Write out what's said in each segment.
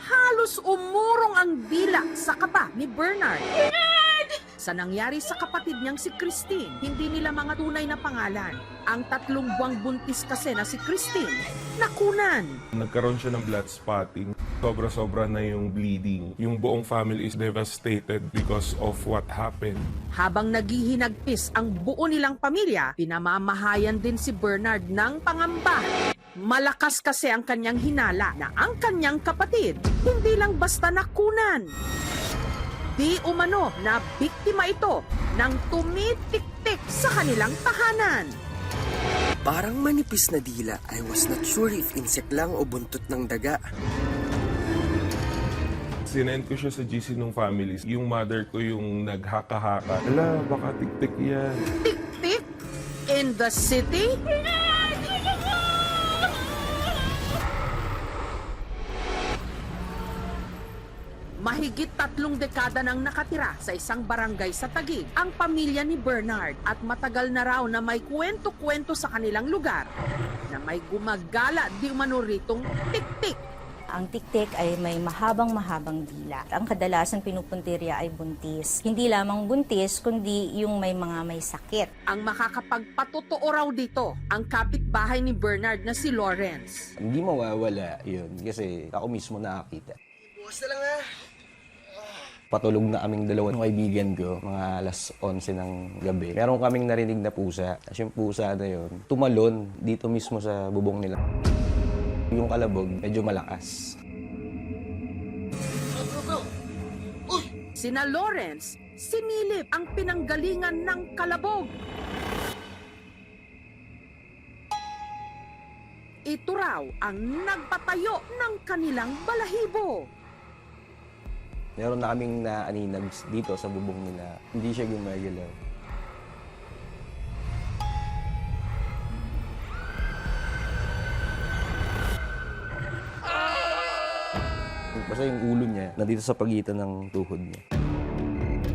Halos umurong ang dila sa kaba ni Bernard. Sa nangyari sa kapatid niyang si Christine, hindi nila mga tunay na pangalan. Ang 3 buwang buntis kasi na si Christine, nakunan. Nagkaroon siya ng blood spotting. Sobra-sobra na yung bleeding. Yung buong family is devastated because of what happened. Habang naghihinagpis ang buo nilang pamilya, pinamamahayan din si Bernard ng pangamba. Malakas kasi ang kanyang hinala na ang kanyang kapatid hindi lang basta nakunan. Di umano na biktima ito ng tumitik-tik sa kanilang tahanan. Parang manipis na dila. I was not sure if insect lang o buntot ng daga. Sinend ko siya sa GC ng families. Yung mother ko yung naghaka-haka. Ala, baka tik-tik yan. Tik-tik in the city? Mahigit 3 dekada nang nakatira sa isang barangay sa Taguig ang pamilya ni Bernard at matagal na raw na may kwento-kwento sa kanilang lugar na may gumagala di umano ritong tik-tik. Ang tiktik ay may mahabang-mahabang dila. Ang kadalasan pinupuntirya ay buntis. Hindi lamang buntis, kundi yung may mga may sakit. Ang makakapagpatotoo raw dito, ang kapitbahay ni Bernard na si Lawrence. Hindi mawawala yun kasi ako mismo nakakita. Bukas na lang ha. Patulog na kaming dalawang kaibigan ko, mga alas 11 ng gabi. Meron kaming narinig na pusa. Tapos yung pusa na yun, tumalon dito mismo sa bubong nila. Yung kalabog, medyo malakas. Sina Lawrence, sinilip ang pinanggalingan ng kalabog. Ito raw ang nagpatayo ng kanilang balahibo. Meron na kaming naaninag dito sa bubong nila. Hindi siya gumagalaw. Basta yung ulo niya, nandito sa pagitan ng tuhod niya.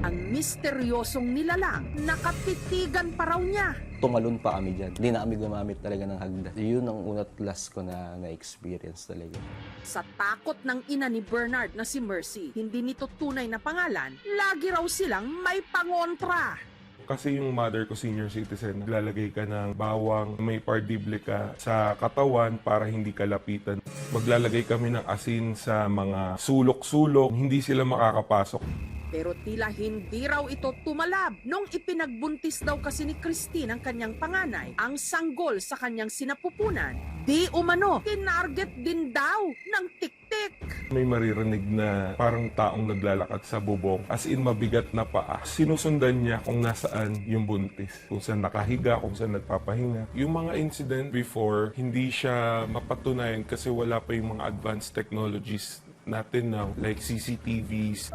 Ang misteryosong nilalang, nakatitigan pa raw niya. Tumalon pa kami dyan. Hindi na kami gumamit talaga ng hagdan. Yun ang unat last ko na experience talaga. Sa takot ng ina ni Bernard na si Mercy, hindi nito tunay na pangalan, lagi raw silang may pangontra. Kasi yung mother ko, senior citizen, naglalagay ka ng bawang, may pardible ka sa katawan para hindi ka lapitan. Maglalagay kami ng asin sa mga sulok-sulok, hindi sila makakapasok. Pero tila hindi raw ito tumalab nung ipinagbuntis daw kasi ni Christine ang kanyang panganay, ang sanggol sa kanyang sinapupunan. Di umano, tinarget din daw ng tik-tik. May maririnig na parang taong naglalakad sa bubong, as in mabigat na paa. Sinusundan niya kung nasaan yung buntis, kung saan nakahiga, kung saan nagpapahinga. Yung mga incident before, hindi siya mapatunayan kasi wala pa yung mga advanced technologies natin now, like CCTVs.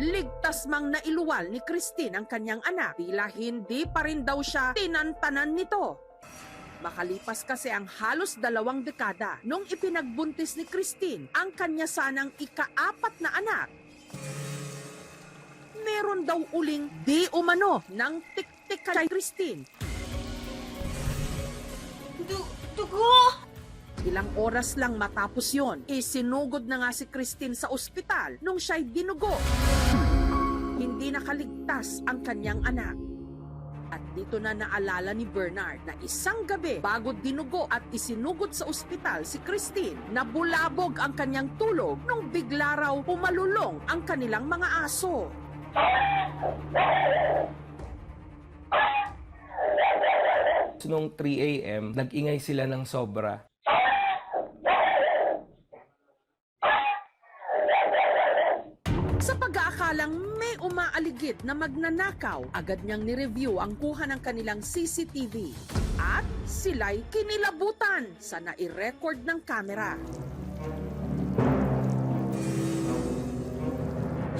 Ligtas mang nailuwal ni Christine ang kanyang anak, tila hindi pa rin daw siya tinantanan nito. Makalipas kasi ang halos 2 dekada nung ipinagbuntis ni Christine ang kanya sanang ika-4 na anak. Meron daw uling di umano ng tik-tik kay Christine. Dugo! Ilang oras lang matapos yon, isinugod na nga si Christine sa ospital nung siya'y dinugo. Hindi nakaligtas ang kanyang anak. At dito na naalala ni Bernard na isang gabi bago dinugo at isinugod sa ospital si Christine, nabulabog ang kanyang tulog nung bigla raw pumalulong ang kanilang mga aso. Noong 3 a.m., nag-ingay sila ng sobra. Sa pag-aakalang may umaaligid na magnanakaw, agad niyang ni-review ang kuha ng kanilang CCTV. At sila'y kinilabutan sa nai-record ng kamera.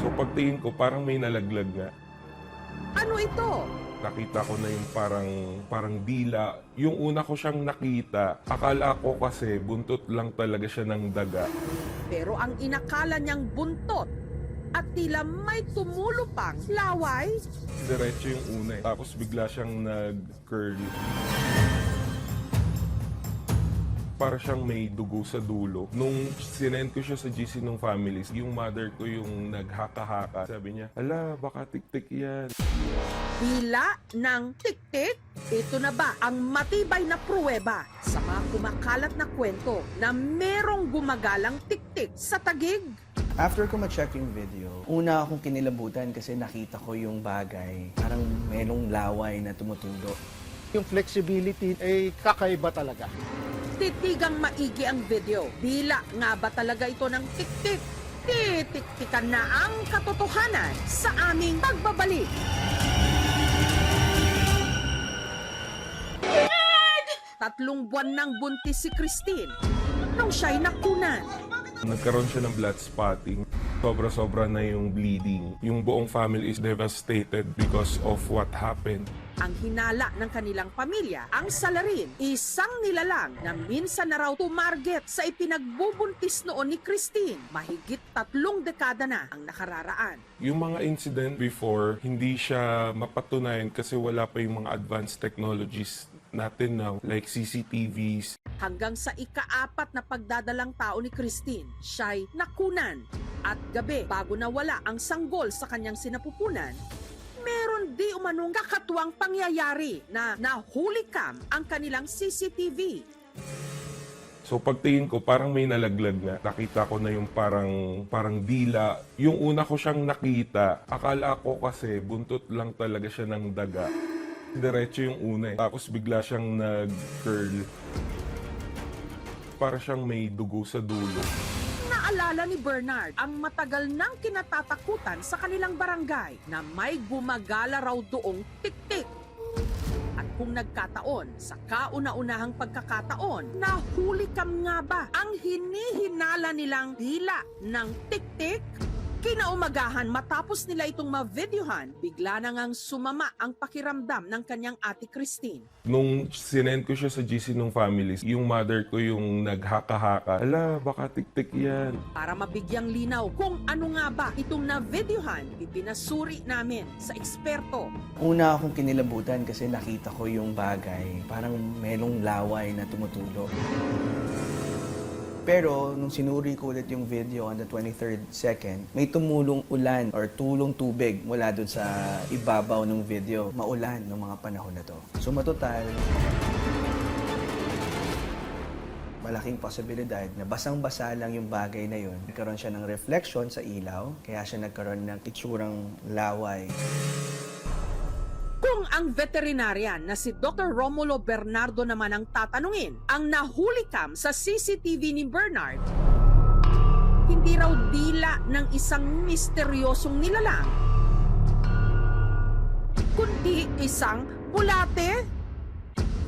So pagtingin ko, parang may nalaglag nga. Ano ito? Nakita ko na yung parang dila. Yung una ko siyang nakita, akala ko kasi buntot lang talaga siya ng daga. Pero ang inakala niyang buntot at tila may tumulo pang laway. Diretso yung una eh. Tapos bigla siyang nag-curl. para siyang may dugo sa dulo. Nung sinend ko siya sa GC ng families, yung mother ko yung naghaka-haka. Sabi niya, ala, baka tik-tik yan. Hila ng tik-tik? Ito na ba ang matibay na pruweba sa mga kumakalat na kwento na merong gumagalang tik-tik sa Taguig? After ko ma-check yung video, una akong kinilabutan kasi nakita ko yung bagay. Parang merong laway na tumutulo. Yung flexibility ay kakaiba talaga. Titigang maigi ang video. Bila nga ba talaga ito ng tik-tik? Titik-tikan na ang katotohanan sa aming pagbabalik. Tatlong buwan nang buntis si Christine nung siya'y nakunan. Nagkaroon siya ng blood spotting. Sobra-sobra na yung bleeding. Yung buong family is devastated because of what happened. Ang hinala ng kanilang pamilya, ang salarin, isang nilalang na minsan na raw tumarget sa ipinagbubuntis noon ni Christine. Mahigit 3 dekada na ang nakararaan. Yung mga incident before, hindi siya mapatunayan kasi wala pa yung mga advanced technologies natin now, like CCTVs. Hanggang sa ika-4 na pagdadalang tao ni Christine, siya'y nakunan. At gabi, bago nawala ang sanggol sa kanyang sinapupunan, meron di umanong kakatuwang pangyayari na nahuli cam ang kanilang CCTV. So pagtingin ko, parang may nalaglag na. Nakita ko na yung parang dila. Yung una ko siyang nakita, akala ko kasi buntot lang talaga siya ng daga. Diretso yung una eh. Tapos bigla siyang nag-curl. Para siyang may dugo sa dulo. Naalala ni Bernard ang matagal nang kinatatakutan sa kanilang barangay na may gumagala raw doong tik-tik. At kung nagkataon, sa kauna-unahang pagkakataon, nahuli cam nga ba ang hinihinala nilang dila ng tik-tik? Kinaumagahan matapos nila itong ma-videohan, bigla na ngang sumama ang pakiramdam ng kanyang ate Christine. Nung sinend ko siya sa GC ng families, yung mother ko yung naghaka-haka. Ala, baka tik-tik yan. Para mabigyang linaw kung ano nga ba itong na-videohan, ipinasuri namin sa eksperto. Una akong kinilabutan kasi nakita ko yung bagay. Parang merong laway na tumutulo. Pero nung sinuri ko ulit yung video on the 23rd second, may tumulong ulan or tulong tubig mula dun sa ibabaw ng video. Maulan ng mga panahon na to. So matotal, malaking posibilidad na basang-basa lang yung bagay na yun. Nagkaroon siya ng reflection sa ilaw, kaya siya nagkaroon ng itsurang laway. Kung ang veterinarian na si Dr. Romulo Bernardo naman ang tatanungin, ang nahuli cam sa CCTV ni Bernard, hindi raw dila ng isang misteryosong nilalang, kundi isang bulate.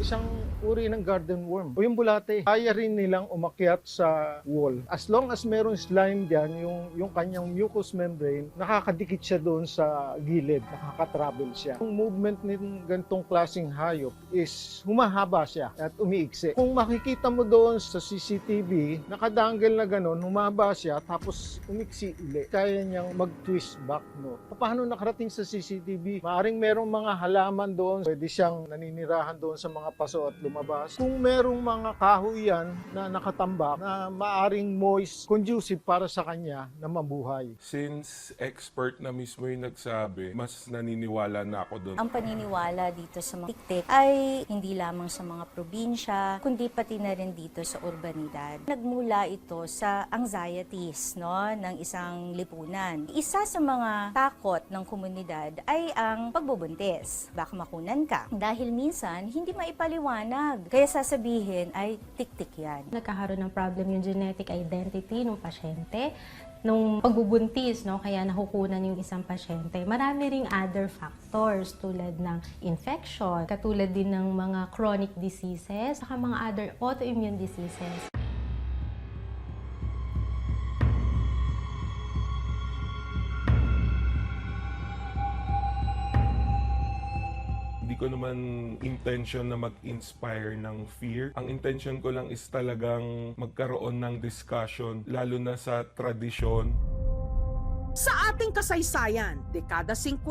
Isang uri ng garden worm. O yung bulate, kaya rin nilang umakyat sa wall. As long as meron slime dyan, yung kanyang mucous membrane, nakakadikit siya doon sa gilid, nakakatravel siya. Yung movement ng ganitong klaseng hayop is humahaba siya at umiiksi. Kung makikita mo doon sa CCTV, nakadangle na gano'n, humaba siya tapos umiksi uli. Kaya niyang mag-twist back, no? Paano nakarating sa CCTV? Maaring merong mga halaman doon, pwede siyang naninirahan doon sa mga paso at lumabas. Kung merong mga kahoy yan na nakatambak na maaring moist, conducive para sa kanya na mabuhay. Since expert na mismo yung nagsabi, mas naniniwala na ako doon. Ang paniniwala dito sa mga tik-tik ay hindi lamang sa mga probinsya, kundi pati na rin dito sa urbanidad. Nagmula ito sa anxieties, no, ng isang lipunan. Isa sa mga takot ng komunidad ay ang pagbubuntis. Baka makunan ka. Dahil minsan, hindi maipaliwanag. Kaya sasabihin ay tik-tik yan. Nagkakaroon ng problem yung genetic identity ng pasyente nung pagbubuntis, no? Kaya nakukunan yung isang pasyente. Marami ring other factors tulad ng infection, katulad din ng mga chronic diseases, saka mga other autoimmune diseases. Hindi ko naman intention na mag-inspire ng fear. Ang intention ko lang is talagang magkaroon ng discussion, lalo na sa tradisyon. Sa ating kasaysayan, dekada 50,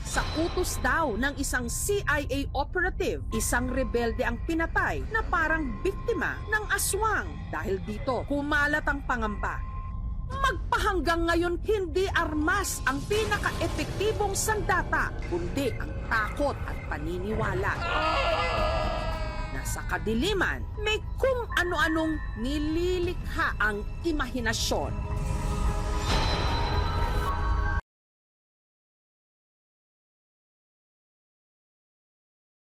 sa utos daw ng isang CIA operative, isang rebelde ang pinatay na parang biktima ng aswang. Dahil dito, kumalat ang pangamba. Magpahanggang ngayon, hindi armas ang pinaka-epektibong sandata, kundi ang takot at paniniwala. Nasa kadiliman, may kung ano-anong nililikha ang imahinasyon.